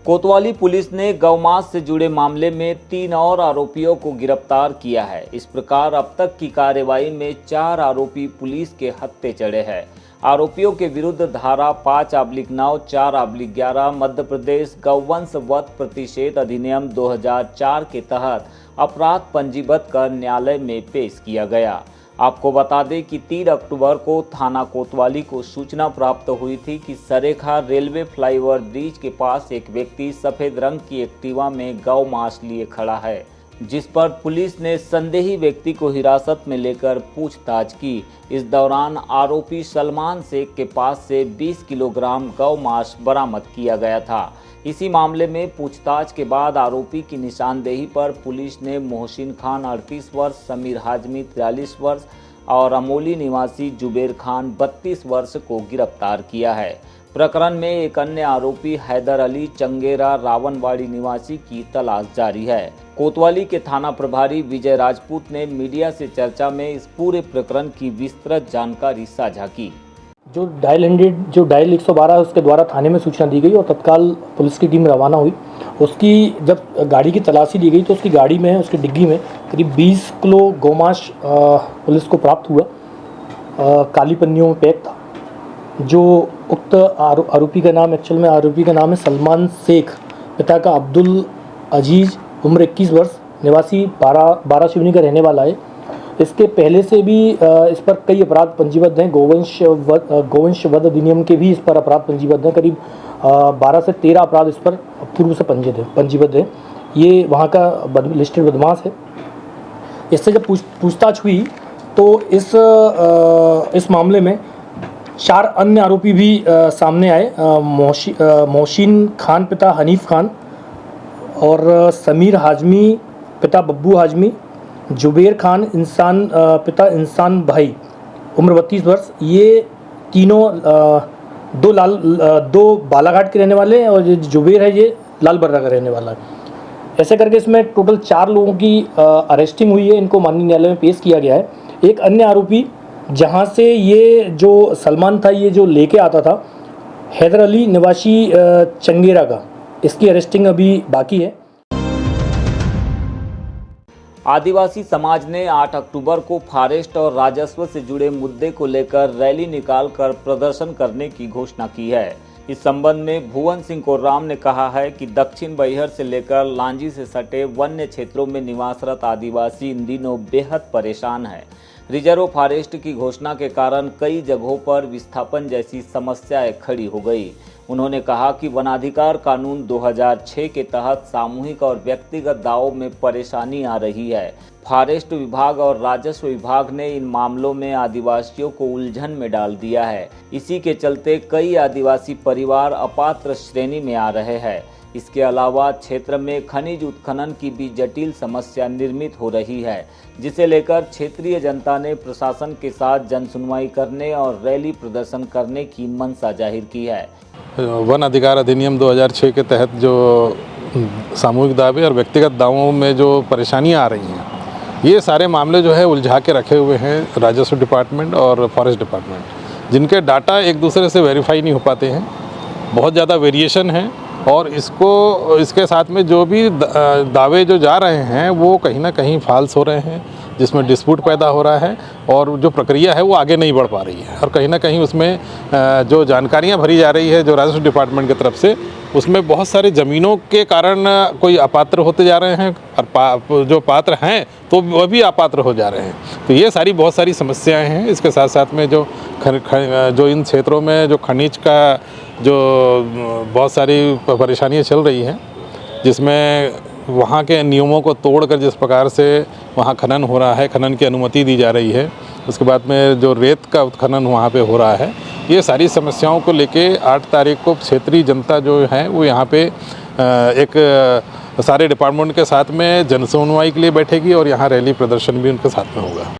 कोतवाली पुलिस ने गौमांस से जुड़े मामले में 3 और आरोपियों को गिरफ्तार किया है। इस प्रकार अब तक की कार्रवाई में 4 आरोपी पुलिस के हत्थे चढ़े हैं। आरोपियों के विरुद्ध धारा 5/9, 4/11 मध्य प्रदेश गौवंश वध प्रतिषेध अधिनियम 2004 के तहत अपराध पंजीबद्ध कर न्यायालय में पेश किया गया। आपको बता दें कि 3 अक्टूबर को थाना कोतवाली को सूचना प्राप्त हुई थी कि सरेखा रेलवे फ्लाईओवर ब्रिज के पास एक व्यक्ति सफेद रंग की एक्टिवा में गौ मांस लिए खड़ा है, जिस पर पुलिस ने संदेही व्यक्ति को हिरासत में लेकर पूछताछ की। इस दौरान आरोपी सलमान शेख के पास से 20 किलोग्राम गौ मांस बरामद किया गया था। इसी मामले में पूछताछ के बाद आरोपी की निशानदेही पर पुलिस ने मोहसिन खान 38 वर्ष, समीर हाजमी 43 वर्ष और अमोली निवासी जुबेर खान 32 वर्ष को गिरफ्तार किया है। प्रकरण में एक अन्य आरोपी हैदर अली चंगेरा रावणवाड़ी निवासी की तलाश जारी है। कोतवाली के थाना प्रभारी विजय राजपूत ने मीडिया से चर्चा में इस पूरे प्रकरण की विस्तृत जानकारी साझा की। जो डायल 112 है उसके द्वारा थाने में सूचना दी गई और तत्काल पुलिस की टीम रवाना हुई। उसकी जब गाड़ी की तलाशी ली गई तो उसकी गाड़ी में, उसकी डिग्गी में करीब 20 किलो गोमांस पुलिस को प्राप्त हुआ। काली पन्नियों में पैक था। जो उक्त आरोपी का नाम है सलमान शेख, पिता का अब्दुल अजीज, उम्र 21 वर्ष, निवासी 12 का रहने वाला है। इसके पहले से भी इस पर कई अपराध पंजीबद्ध हैं। गोवंश वध अधिनियम के भी इस पर अपराध पंजीबद्ध हैं। करीब 12 से 13 अपराध इस पर पूर्व से पंजीबद्ध हैं। ये वहाँ का लिस्टेड बदमाश है। इससे जब पूछताछ हुई तो इस मामले में 4 अन्य आरोपी भी सामने आए। मोहसिन खान पिता हनीफ खान और समीर हाजमी पिता बब्बू हाजमी, जुबेर खान पिता इंसान भाई, उम्र 32 वर्ष। ये तीनों दो बालाघाट के रहने वाले हैं और ये जुबेर है ये लाल बर्रा का रहने वाला है। ऐसे करके इसमें टोटल 4 लोगों की अरेस्टिंग हुई है। इनको माननीय न्यायालय में पेश किया गया है। एक अन्य आरोपी जहां से ये जो सलमान था ये जो लेके आता था, हैदर अली निवासी चंगेरा का, इसकी अरेस्टिंग अभी बाकी है। आदिवासी समाज ने 8 अक्टूबर को फॉरेस्ट और राजस्व से जुड़े मुद्दे को लेकर रैली निकालकर प्रदर्शन करने की घोषणा की है। इस संबंध में भुवन सिंह कोर्राम ने कहा है कि दक्षिण बैहर से लेकर लांजी से सटे वन्य क्षेत्रों में निवासरत आदिवासी इन दिनों बेहद परेशान है। रिजर्व फॉरेस्ट की घोषणा के कारण कई जगहों पर विस्थापन जैसी समस्याएं खड़ी हो गई। उन्होंने कहा कि वनाधिकार कानून 2006 के तहत सामूहिक और व्यक्तिगत दावों में परेशानी आ रही है। फॉरेस्ट विभाग और राजस्व विभाग ने इन मामलों में आदिवासियों को उलझन में डाल दिया है। इसी के चलते कई आदिवासी परिवार अपात्र श्रेणी में आ रहे हैं। इसके अलावा क्षेत्र में खनिज उत्खनन की भी जटिल समस्या निर्मित हो रही है, जिसे लेकर क्षेत्रीय जनता ने प्रशासन के साथ जनसुनवाई करने और रैली प्रदर्शन करने की मंशा जाहिर की है। वन अधिकार अधिनियम 2006 के तहत जो सामूहिक दावे और व्यक्तिगत दावों में जो परेशानियां आ रही हैं, ये सारे मामले जो है उलझा के रखे हुए हैं राजस्व डिपार्टमेंट और फॉरेस्ट डिपार्टमेंट, जिनके डाटा एक दूसरे से वेरीफाई नहीं हो पाते हैं। बहुत ज़्यादा वेरिएशन है और इसके साथ में जो भी दावे जो जा रहे हैं वो कहीं ना कहीं फाल्स हो रहे हैं, जिसमें डिस्प्यूट पैदा हो रहा है और जो प्रक्रिया है वो आगे नहीं बढ़ पा रही है। और कहीं ना कहीं उसमें जो जानकारियां भरी जा रही है जो राजस्व डिपार्टमेंट की तरफ से, उसमें बहुत सारी ज़मीनों के कारण कोई अपात्र होते जा रहे हैं और जो पात्र हैं तो वह भी अपात्र हो जा रहे हैं। तो ये सारी बहुत सारी समस्याएं हैं। इसके साथ साथ में जो इन क्षेत्रों में जो खनिज का जो बहुत सारी परेशानियां चल रही हैं, जिसमें वहाँ के नियमों को तोड़कर जिस प्रकार से वहाँ खनन हो रहा है, खनन की अनुमति दी जा रही है, उसके बाद में जो रेत का उत्खनन वहाँ पे हो रहा है, ये सारी समस्याओं को लेके 8 तारीख को क्षेत्रीय जनता जो है वो यहाँ पे एक सारे डिपार्टमेंट के साथ में जनसुनवाई के लिए बैठेगी और यहाँ रैली प्रदर्शन भी उनके साथ में होगा।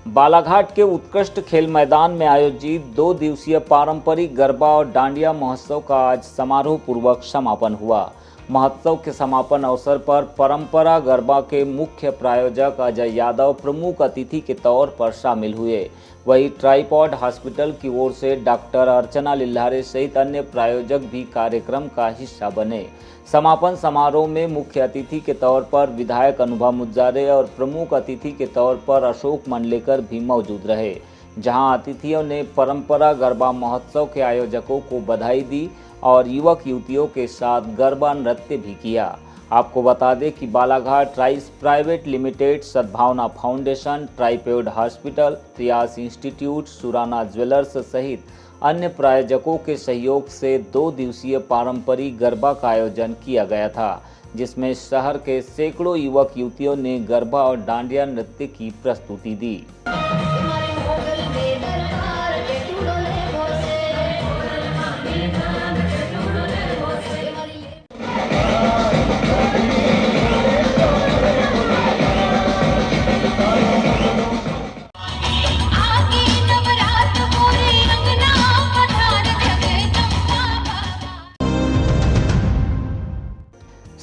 बालाघाट के उत्कृष्ट खेल मैदान में आयोजित 2 दिवसीय पारंपरिक गरबा और डांडिया महोत्सव का आज समारोह पूर्वक समापन हुआ। महोत्सव के समापन अवसर पर परंपरा गरबा के मुख्य प्रायोजक अजय यादव प्रमुख अतिथि के तौर पर शामिल हुए। वहीं ट्राइपॉड हॉस्पिटल की ओर से डॉक्टर अर्चना लिल्हारे सहित अन्य प्रायोजक भी कार्यक्रम का हिस्सा बने। समापन समारोह में मुख्य अतिथि के तौर पर विधायक अनुभव मुज्जारे और प्रमुख अतिथि के तौर पर अशोक मंडलेकर भी मौजूद रहे, जहां अतिथियों ने परंपरा गरबा महोत्सव के आयोजकों को बधाई दी और युवक युवतियों के साथ गरबा नृत्य भी किया। आपको बता दें कि Balaghat rice private limited, Sadbhavna foundation, tripod hospital, Triyas institute, Surana jewellers सहित अन्य प्रायोजकों के सहयोग से 2 दिवसीय पारंपरिक गरबा का आयोजन किया गया था, जिसमें शहर के सैकड़ों युवक युवतियों ने गरबा और डांडिया नृत्य की प्रस्तुति दी।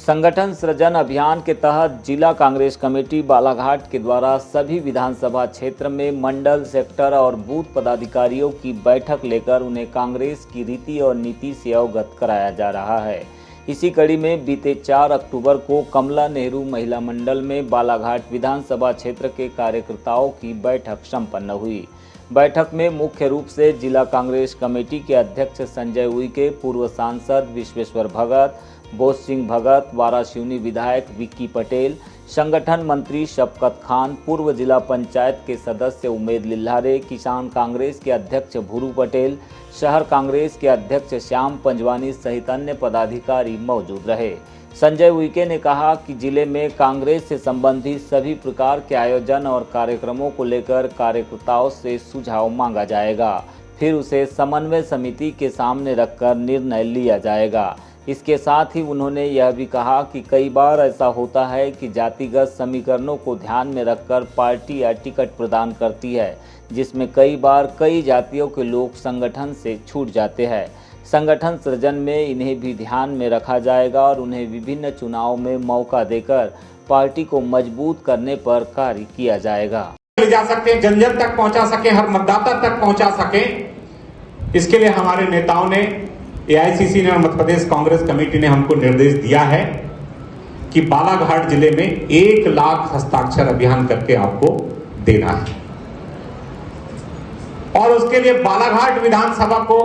संगठन सृजन अभियान के तहत जिला कांग्रेस कमेटी बालाघाट के द्वारा सभी विधानसभा क्षेत्र में मंडल, सेक्टर और बूथ पदाधिकारियों की बैठक लेकर उन्हें कांग्रेस की रीति और नीति से अवगत कराया जा रहा है। इसी कड़ी में बीते 4 अक्टूबर को कमला नेहरू महिला मंडल में बालाघाट विधानसभा क्षेत्र के कार्यकर्ताओं की बैठक संपन्न हुई। बैठक में मुख्य रूप से जिला कांग्रेस कमेटी के अध्यक्ष संजय उइके, पूर्व सांसद विश्वेश्वर भगत, बोध सिंह भगत, वारासिवनी विधायक विक्की पटेल, संगठन मंत्री शफकत खान, पूर्व जिला पंचायत के सदस्य उमेद लिल्हारे, किसान कांग्रेस के अध्यक्ष भूरू पटेल, शहर कांग्रेस के अध्यक्ष श्याम पंजवानी सहित अन्य पदाधिकारी मौजूद रहे। संजय उइके ने कहा कि जिले में कांग्रेस से संबंधित सभी प्रकार के आयोजन और कार्यक्रमों को लेकर कार्यकर्ताओं से सुझाव मांगा जाएगा, फिर उसे समन्वय समिति के सामने रखकर निर्णय लिया जाएगा। इसके साथ ही उन्होंने यह भी कहा कि कई बार ऐसा होता है कि जातिगत समीकरणों को ध्यान में रखकर पार्टी या टिकट प्रदान करती है, जिसमें कई बार कई जातियों के लोग संगठन से छूट जाते हैं। संगठन सृजन में इन्हें भी ध्यान में रखा जाएगा और उन्हें विभिन्न चुनाव में मौका देकर पार्टी को मजबूत करने पर कार्य किया जाएगा। ले जा सके, जन जन तक पहुंचा सके, हर मतदाता तक पहुंचा सके, इसके लिए हमारे नेताओं ने, एआईसीसी ने और मध्य प्रदेश कांग्रेस कमेटी ने हमको निर्देश दिया है कि बालाघाट जिले में 1 लाख हस्ताक्षर अभियान करके आपको देना है और उसके लिए बालाघाट विधानसभा को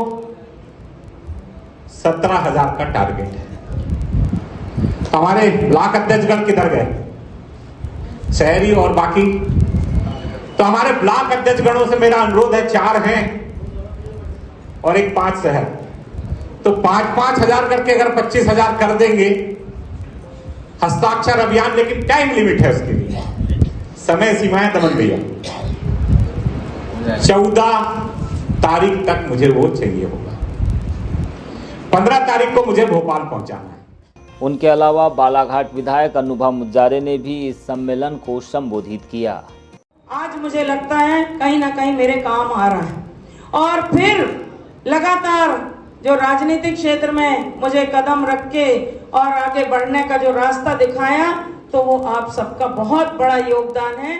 17,000 का टारगेट है। हमारे ब्लॉक अध्यक्षगण किधर गए, शहरी और बाकी? तो हमारे ब्लॉक अध्यक्षगणों से मेरा अनुरोध है, 4 हैं और एक 5 शहर, तो 5-5 हजार करके अगर 25,000 कर देंगे हस्ताक्षर अभियान, लेकिन टाइम लिमिट है उसके लिए, समय सीमाएं दमन भैया 14 तारीख तक मुझे वो चाहिए होगा, 15 तारीख को मुझे भोपाल पहुंचाना है। उनके अलावा बालाघाट विधायक अनुभव मुज्जारे ने भी इस सम्मेलन को संबोधित किया। आज मुझे लगता है कहीं ना कहीं मेरे काम आ रहा है और फिर लगातार जो राजनीतिक क्षेत्र में मुझे कदम रख के और आगे बढ़ने का जो रास्ता दिखाया, तो वो आप सबका बहुत बड़ा योगदान है।